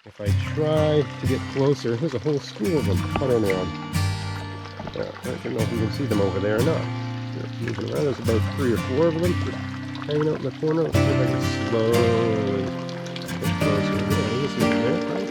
if I try to get closer, there's a whole school of them puttering around. I don't know if you can see them over there or not. They're moving around. There's about 3 or 4 of them just hanging out in the corner. Let's see if I can slowly get closer. Yeah, you can see them there, right?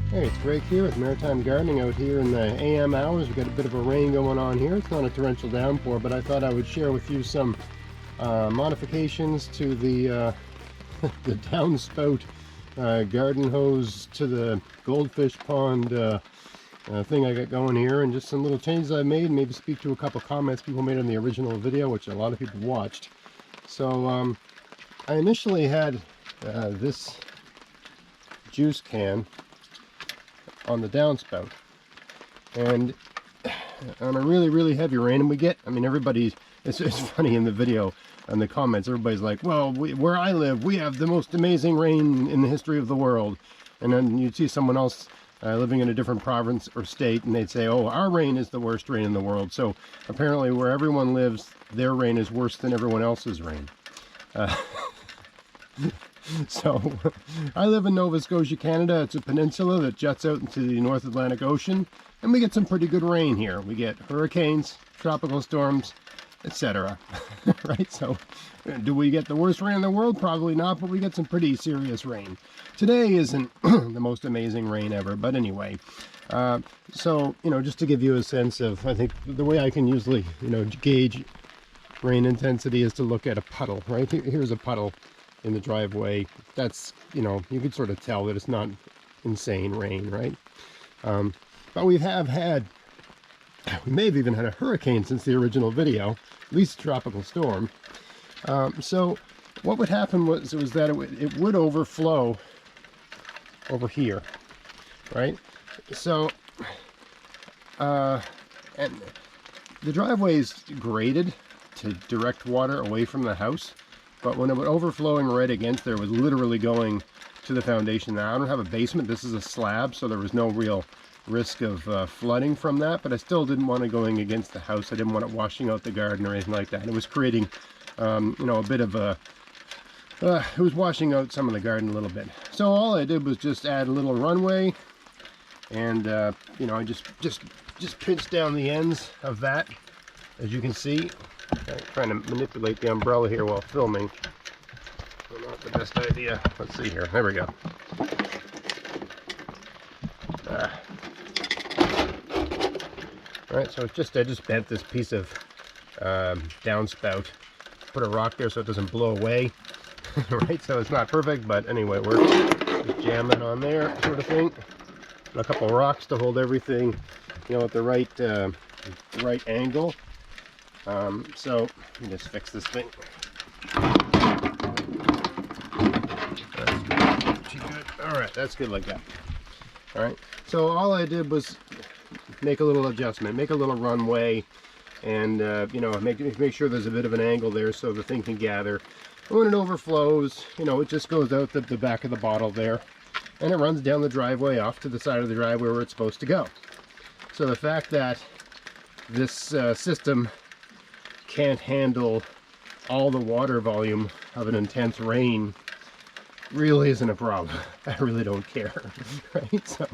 Hey, it's Greg here with Maritime Gardening out here in the AM hours. We've got a bit of a rain going on here. It's not a torrential downpour, but I thought I would share with you some modifications to the the downspout garden hose to the goldfish pond thing I got going here, and just some little changes I made, maybe speak to a couple comments people made on the original video, which a lot of people watched. So I initially had this juice can on the downspout, and on a really heavy rain, and we get, I mean, everybody's, it's funny in the video and the comments, everybody's like, well, where I live, we have the most amazing rain in the history of the world. And then you'd see someone else living in a different province or state, and they'd say, oh, our rain is the worst rain in the world. So apparently where everyone lives, their rain is worse than everyone else's rain. So I live in Nova Scotia, Canada. It's a peninsula that juts out into the North Atlantic Ocean, and we get some pretty good rain here. We get hurricanes, tropical storms, etc. Right? So do we get the worst rain in the world? Probably not, but we get some pretty serious rain. Today isn't the most amazing rain ever, but anyway. So, you know, just to give you a sense of, I think the way I can usually, you know, gauge rain intensity is to look at a puddle, right? Here's a puddle in the driveway. That's, you know, you can sort of tell that it's not insane rain, right? But we may have even had a hurricane since the original video, at least a tropical storm. So what would happen was that it would overflow over here, right? So, and the driveway is graded to direct water away from the house, but when it was overflowing right against there, it was literally going to the foundation. Now, I don't have a basement. This is a slab, so there was no real risk of flooding from that, but I still didn't want it going against the house. I didn't want it washing out the garden or anything like that. It was creating, you know, a bit of a, it was washing out some of the garden a little bit. So all I did was just add a little runway, and you know, I just pinched down the ends of that, as you can see. I'm trying to manipulate the umbrella here while filming. So not the best idea. Let's see here. There we go. Alright, so it's just, I just bent this piece of downspout. Put a rock there so it doesn't blow away. Right, so it's not perfect, but anyway, it works. Just jam that on there, sort of thing. And a couple rocks to hold everything, you know, at the right angle. So let me just fix this thing. That's good. All right, that's good like that. All right. So all I did was make a little adjustment, make a little runway, and you know, make sure there's a bit of an angle there so the thing can gather. And when it overflows, you know, it just goes out the back of the bottle there, and it runs down the driveway off to the side of the driveway where it's supposed to go. So the fact that this system can't handle all the water volume of an intense rain really isn't a problem. I really don't care, right? So,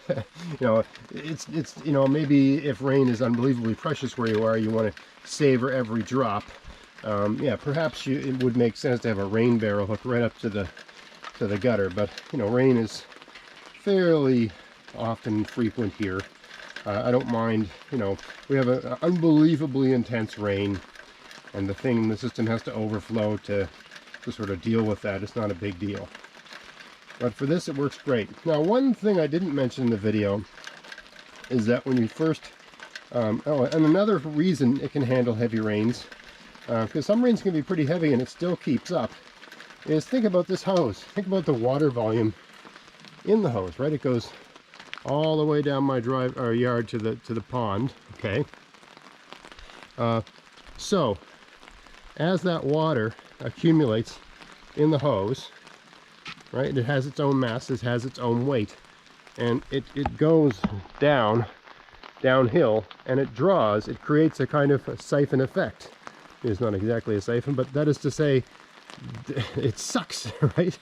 you know, it's you know, maybe if rain is unbelievably precious where you are, you want to savor every drop. Yeah, perhaps it would make sense to have a rain barrel hooked right up to the gutter, but you know, rain is fairly often frequent here. I don't mind, you know, we have an unbelievably intense rain, and the system has to overflow to sort of deal with that. It's not a big deal. But for this, it works great. Now, one thing I didn't mention in the video is that when you first, oh, and another reason it can handle heavy rains, because some rains can be pretty heavy and it still keeps up, is think about this hose. Think about the water volume in the hose, right? It goes all the way down my yard to the pond, okay? So as that water accumulates in the hose, right, it has its own mass, it has its own weight, and it goes downhill, and it creates a kind of a siphon effect. It's not exactly a siphon, but that is to say, it sucks, right?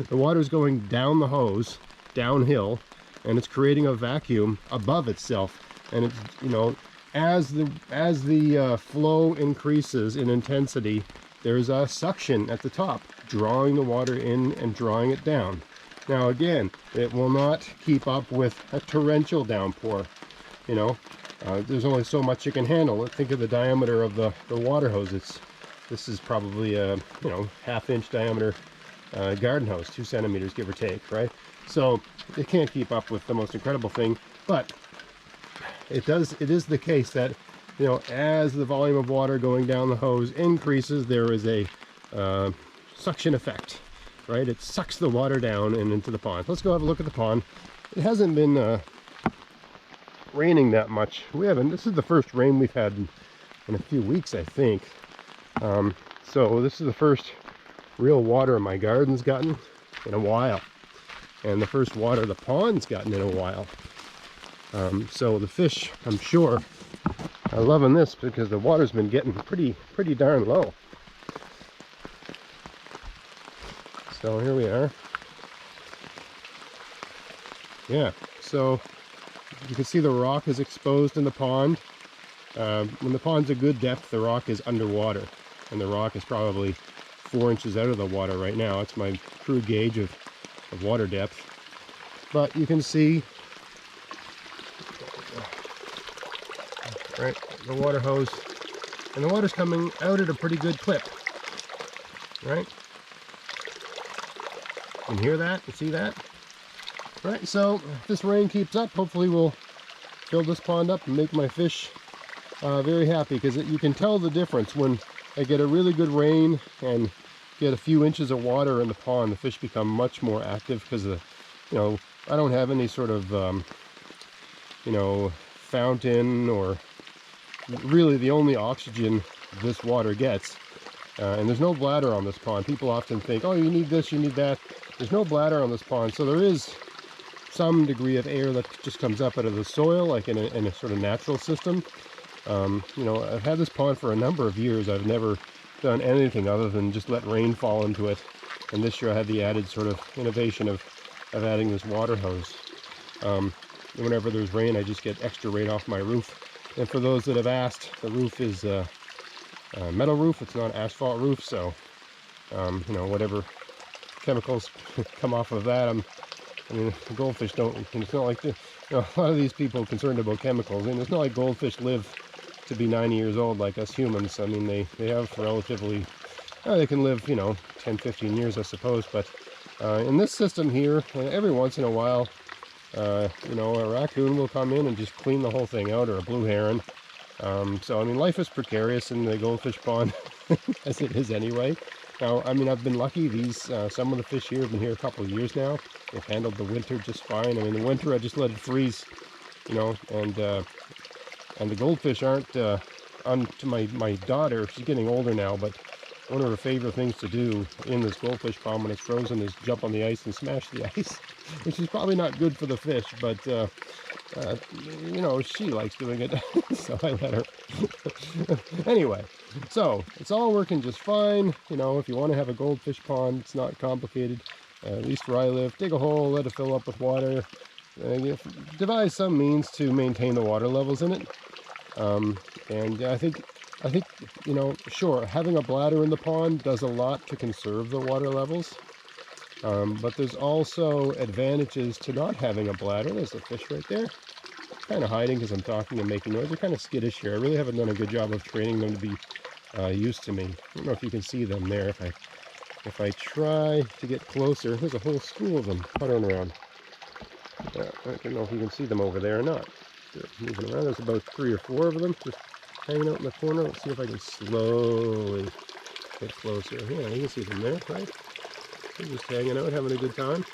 The water's going down the hose, downhill, and it's creating a vacuum above itself. And it's, you know, as the flow increases in intensity, there's a suction at the top, drawing the water in and drawing it down. Now again, it will not keep up with a torrential downpour. You know, there's only so much you can handle. Think of the diameter of the water hose. This is probably a, you know, 1/2 inch diameter garden hose, 2 centimeters give or take, right? So it can't keep up with the most incredible thing, but it is the case that, you know, as the volume of water going down the hose increases, there is a suction effect, right? It sucks the water down and into the pond. Let's go have a look at the pond. It hasn't been raining that much. This is the first rain we've had in a few weeks, I think. So this is the first real water my garden's gotten in a while, and the first water the pond's gotten in a while. So the fish, I'm sure, are loving this because the water's been getting pretty darn low. So here we are. Yeah, so you can see the rock is exposed in the pond. When the pond's a good depth, the rock is underwater, and the rock is probably 4 inches out of the water right now. It's my true gauge of water depth. But you can see, right, the water hose, and the water's coming out at a pretty good clip, right? You can hear that, you see that? Right, so if this rain keeps up, hopefully we'll fill this pond up and make my fish very happy, because you can tell the difference when I get a really good rain and get a few inches of water in the pond. The fish become much more active because you know, I don't have any sort of you know, fountain, or really the only oxygen this water gets, and there's no bladder on this pond. People often think, oh, you need this, you need that. There's no bladder on this pond, so there is some degree of air that just comes up out of the soil, like in a sort of natural system. You know, I've had this pond for a number of years. I've never done anything other than just let rain fall into it. And this year I had the added sort of innovation of adding this water hose. Whenever there's rain, I just get extra rain off my roof. And for those that have asked, the roof is a metal roof. It's not an asphalt roof, so you know, whatever chemicals come off of that, I mean, the goldfish don't, it's not like, you know, a lot of these people are concerned about chemicals, and it's not like goldfish live to be 90 years old like us humans. I mean, they have relatively, they can live, you know, 10, 15 years, I suppose, but in this system here, every once in a while, you know, a raccoon will come in and just clean the whole thing out, or a blue heron. So, I mean, life is precarious in the goldfish pond, as it is anyway. Now, I mean, I've been lucky. Some of the fish here have been here a couple of years now. They've handled the winter just fine. I mean, the winter I just let it freeze, you know, and the goldfish aren't, to my daughter, she's getting older now, but one of her favorite things to do in this goldfish pond when it's frozen is jump on the ice and smash the ice, which is probably not good for the fish, but you know, she likes doing it, so I let her. Anyway, so it's all working just fine. You know, if you want to have a goldfish pond, it's not complicated. At least where I live, dig a hole, let it fill up with water, devise some means to maintain the water levels in it. And I think, you know, sure, having a bladder in the pond does a lot to conserve the water levels. But there's also advantages to not having a bladder. There's a fish right there, kind of hiding because I'm talking and making noise. They're kind of skittish here. I really haven't done a good job of training them to be used to me. I don't know if you can see them there. If I try to get closer, there's a whole school of them puttering around. I don't know if you can see them over there or not. They're moving around. There's about 3 or 4 of them just hanging out in the corner. Let's see if I can slowly get closer. Yeah, you can see them there, right? They're just hanging out, having a good time.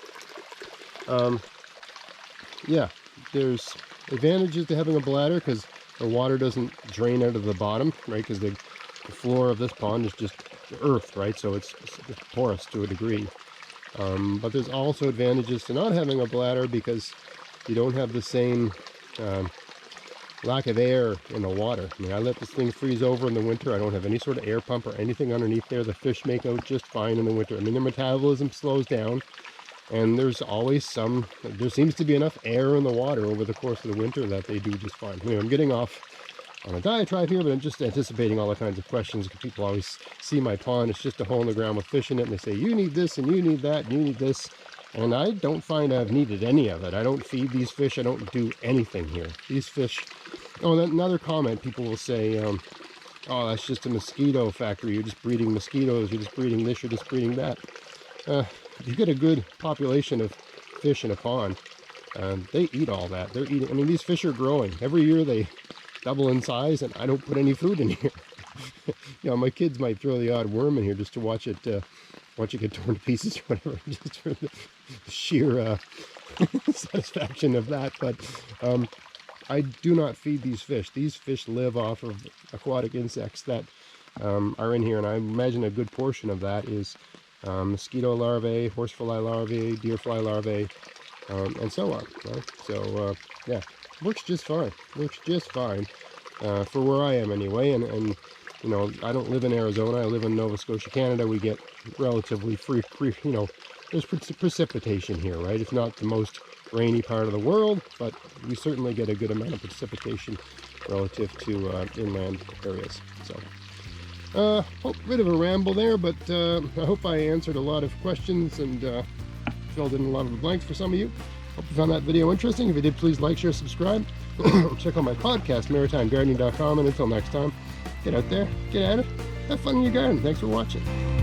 Yeah, there's advantages to having a bladder because the water doesn't drain out of the bottom, right? Because the floor of this pond is just earth, right? So it's porous to a degree. But there's also advantages to not having a bladder because you don't have the same lack of air in the water. I mean, I let this thing freeze over in the winter. I don't have any sort of air pump or anything underneath there. The fish make out just fine in the winter. I mean, their metabolism slows down, and there seems to be enough air in the water over the course of the winter that they do just fine. Anyway, I'm getting off on a diatribe here, but I'm just anticipating all the kinds of questions. People always see my pond, it's just a hole in the ground with fish in it, and they say, you need this, and you need that, and you need this. And I don't find I've needed any of it. I don't feed these fish. I don't do anything here. These fish... Oh, and another comment, people will say, oh, that's just a mosquito factory. You're just breeding mosquitoes. You're just breeding this. You're just breeding that. If you get a good population of fish in a pond, they eat all that. They're eating... I mean, these fish are growing. Every year they double in size, and I don't put any food in here. You know, my kids might throw the odd worm in here just to watch it get torn to pieces or whatever, just for the sheer satisfaction of that. But I do not feed these fish. These fish live off of aquatic insects that are in here, and I imagine a good portion of that is mosquito larvae, horsefly larvae, deerfly larvae, and so on. Right? So yeah, works just fine. Works just fine for where I am anyway. And you know, I don't live in Arizona. I live in Nova Scotia, Canada. We get relatively free, you know, there's precipitation here, right? It's not the most rainy part of the world, but we certainly get a good amount of precipitation relative to inland areas. So, bit of a ramble there, but I hope I answered a lot of questions and filled in a lot of the blanks for some of you. Hope you found that video interesting. If you did, please like, share, subscribe. Check out my podcast, maritimegardening.com, and until next time, get out there, get at it, have fun in your garden. Thanks for watching.